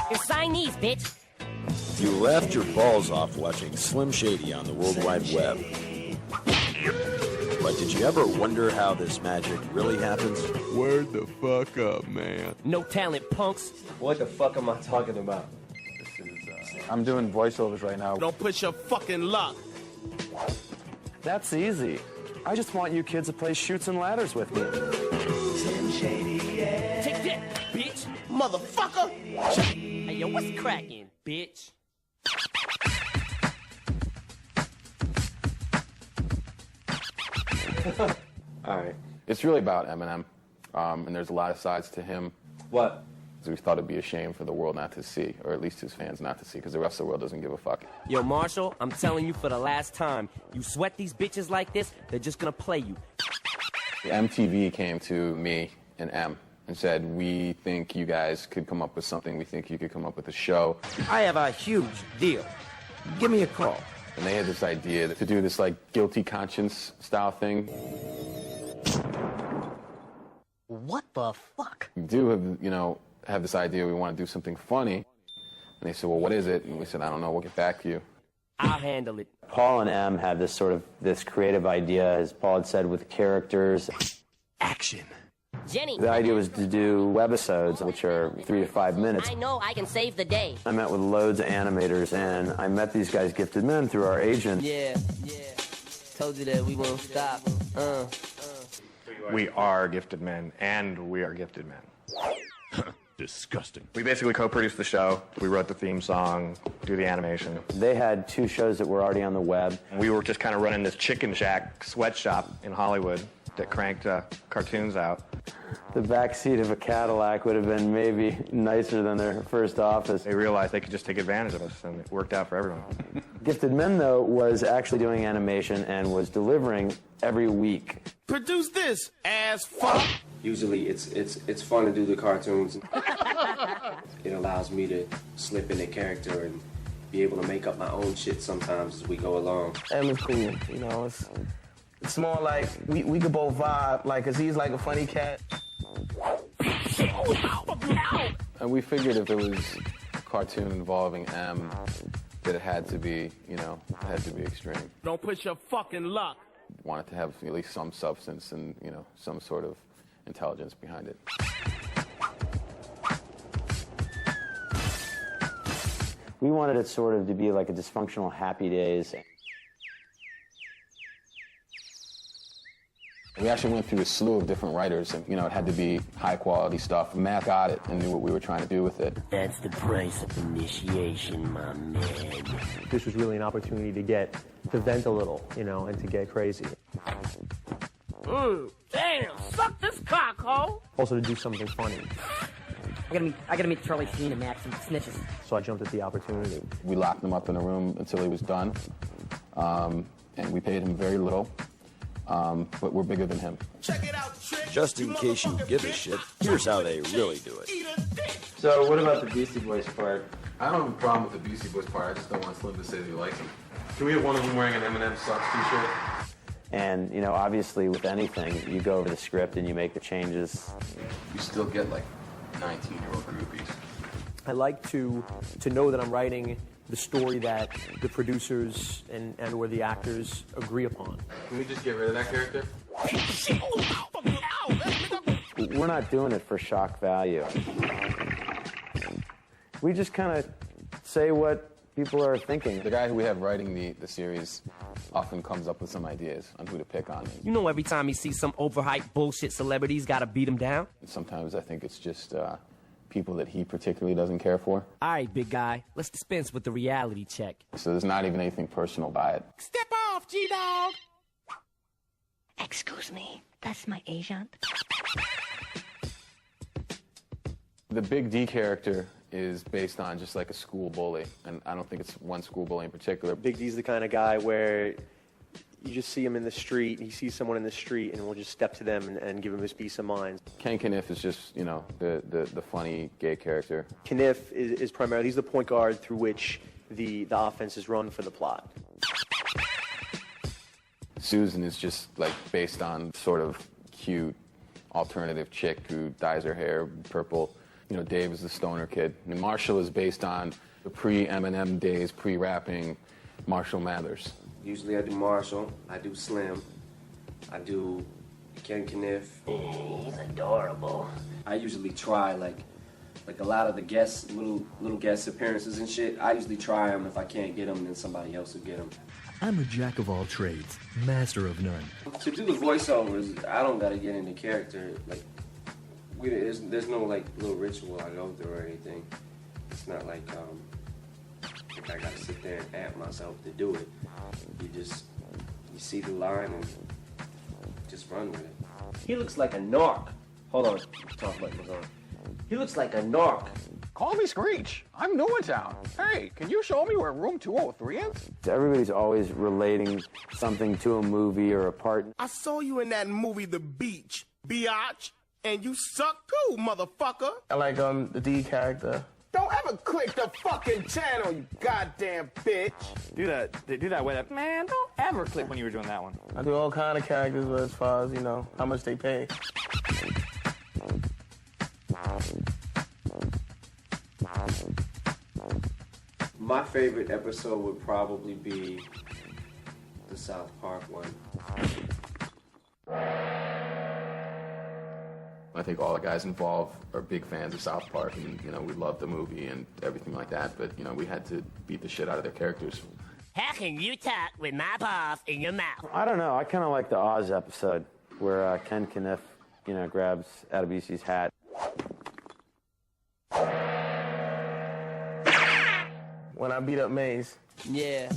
You're Chinese, bitch. You laughed your balls off watching Slim Shady on the World Wide Web. But did you ever wonder how this magic really happens? Word the fuck up, man. No talent, punks. What the fuck am I talking about? I'm doing voiceovers right now. Don't push your fucking luck. That's easy. I just want you kids to play Chutes and Ladders with me. Take that, bitch. Motherfucker! Hey, yo, what's cracking, bitch? All right. It's really about Eminem, and there's a lot of sides to him. What? So we thought it'd be a shame for the world not to see, or at least his fans not to see, because the rest of the world doesn't give a fuck. Yo, Marshall, I'm telling you for the last time, you sweat these bitches like this, they're just gonna play you. MTV came to me and M and said, we think you guys could come up with something. We think you could come up with a show. I have a huge deal. Give me a call. And they had this idea to do this, like, guilty conscience style thing. What the fuck? We do have this idea we want to do something funny. And they said, well, what is it? And we said, I don't know, we'll get back to you. I'll handle it. Paul and M had this creative idea, as Paul had said, with characters. Action. Jenny. The idea was to do webisodes, which are 3 to 5 minutes. I know I can save the day. I met with loads of animators, and I met these guys, Gifted Men, through our agent. Yeah. Told you that we won't stop. We are gifted men, and we are gifted men. Disgusting. We basically co-produced the show. We wrote the theme song, do the animation. They had 2 shows that were already on the web. We were just kind of running this chicken shack sweatshop in Hollywood that cranked cartoons out. The back seat of a Cadillac would have been maybe nicer than their first office. They realized they could just take advantage of us, and it worked out for everyone. Gifted Men, though, was actually doing animation and was delivering every week. Produce this, ass fuck. Usually it's fun to do the cartoons. It allows me to slip in a character and be able to make up my own shit sometimes as we go along. M is cool, you know. It's more like we could both vibe, like, cause he's like a funny cat. And we figured if it was a cartoon involving M, that it had to be, extreme. Don't push your fucking luck. Wanted to have at least some substance and, some sort of intelligence behind it. We wanted it sort of to be like a dysfunctional Happy Days. We actually went through a slew of different writers, and, it had to be high-quality stuff. Matt got it and knew what we were trying to do with it. That's the price of initiation, my man. This was really an opportunity to vent a little, and to get crazy. Damn, suck this cock, ho! Also to do something funny. I gotta meet Charlie Sheen and Max and snitches. So I jumped at the opportunity. We locked him up in a room until he was done, and we paid him very little. But we're bigger than him. Check it out, trick. Just in case you give a shit, here's how they really do it. So what about the Beastie Boys part? I don't have a problem with the Beastie Boys part. I just don't want Slim to say that he likes him. Can we have one of them wearing an Eminem Sucks t-shirt? And, obviously with anything, you go over the script and you make the changes. You still get, 19-year-old groupies. I like to know that I'm writing the story that the producers and or the actors agree upon. Can we just get rid of that character? We're not doing it for shock value. We just kind of say what people are thinking. The guy who we have writing the series often comes up with some ideas on who to pick on. Every time he sees some overhyped bullshit celebrities, gotta beat him down? And sometimes I think it's just people that he particularly doesn't care for. All right, big guy, let's dispense with the reality check. So there's not even anything personal by it. Step off, G-Dog! Excuse me, that's my agent. The Big D character is based on just like a school bully, and I don't think it's one school bully in particular. Big D's the kind of guy where you just see him in the street, he sees someone in the street, and we'll just step to them and give him his peace of mind. Ken Kniff is just, the funny gay character. Kniff is primarily, he's the point guard through which the offense is run for the plot. Susan is just based on sort of cute alternative chick who dyes her hair purple You know, Dave is the stoner kid. And Marshall is based on the pre-Eminem days, pre-rapping Marshall Mathers. Usually I do Marshall, I do Slim, I do Ken Kniff. He's adorable. I usually try like a lot of the guest, little guest appearances and shit. I usually try them. If I can't get them, then somebody else will get them. I'm a jack of all trades, master of none. To do the voiceovers, I don't gotta get into character. Like, there's no like little ritual I go through or anything. It's not like I gotta sit there and act myself to do it. You see the line and just run with it. He looks like a narc. Hold on, talk about this on. He looks like a narc. Call me Screech. I'm new in town. Hey, can you show me where room 203 is? Everybody's always relating something to a movie or a part. I saw you in that movie, The Beach, biatch, and you suck too, motherfucker. I like the D character. Don't ever click the fucking channel, you goddamn bitch. Do that with it. Man, don't ever click when you were doing that one. I do all kind of characters, but as far as, how much they pay. My favorite episode would probably be the South Park one. I think all the guys involved are big fans of South Park, and we love the movie and everything like that. But we had to beat the shit out of their characters. How can you talk with my balls in your mouth? I don't know. I kind of like the Oz episode where Ken Kniff, grabs Adebisi's hat. When I beat up Maze. Yeah.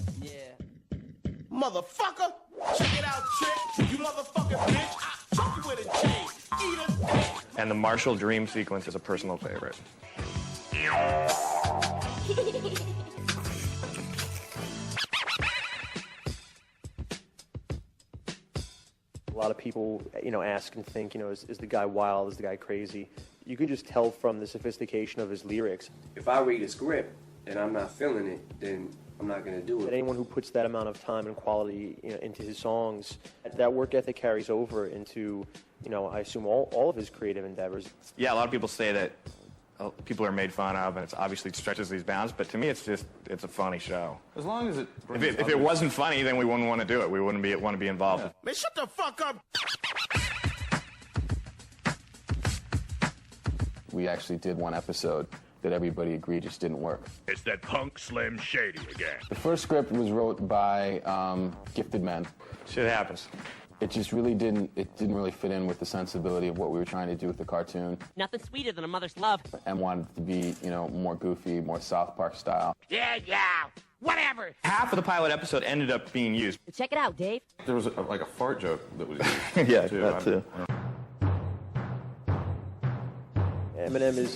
Motherfucker, check it out, trick. You motherfucking bitch. I choke you with a chain. Eat a dick. And the Marshall dream sequence is a personal favorite. A lot of people, ask and think, is the guy wild? Is the guy crazy? You can just tell from the sophistication of his lyrics. If I read a script and I'm not feeling it, then I'm not going to do it. That anyone who puts that amount of time and quality into his songs, that work ethic carries over into, I assume all of his creative endeavors. Yeah, a lot of people say that people are made fun of, and it's obviously stretches these bounds. But to me, it's a funny show. As long as it. If it wasn't funny, then we wouldn't want to do it. We wouldn't want to be involved. Yeah. Man, shut the fuck up. We actually did one episode that everybody agreed just didn't work. It's that punk Slim Shady again. The first script was wrote by gifted men. Shit happens. It just really didn't fit in with the sensibility of what we were trying to do with the cartoon. Nothing sweeter than a mother's love. And wanted it to be, more goofy, more South Park style. Yeah, whatever. Half of the pilot episode ended up being used. Check it out, Dave. There was a fart joke that was used. Yeah, that too. Eminem is,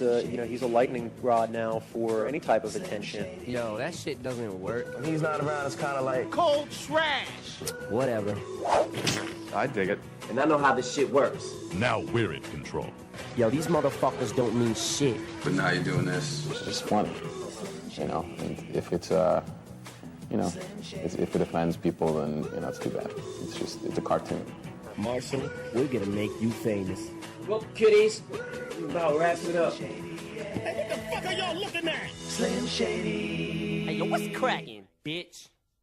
he's a lightning rod now for any type of attention. Yo, that shit doesn't work. When he's not around, it's kind of like cold trash. Whatever. I dig it. And I know how this shit works. Now we're in control. Yo, these motherfuckers don't mean shit. But now you're doing this. It's funny. And if it's, if it offends people, then, it's too bad. It's a cartoon. Marshall, we're gonna make you famous. Well, kiddies, about wraps it up. Hey, what the fuck are y'all looking at? Slim Shady. Hey, yo, what's cracking, bitch?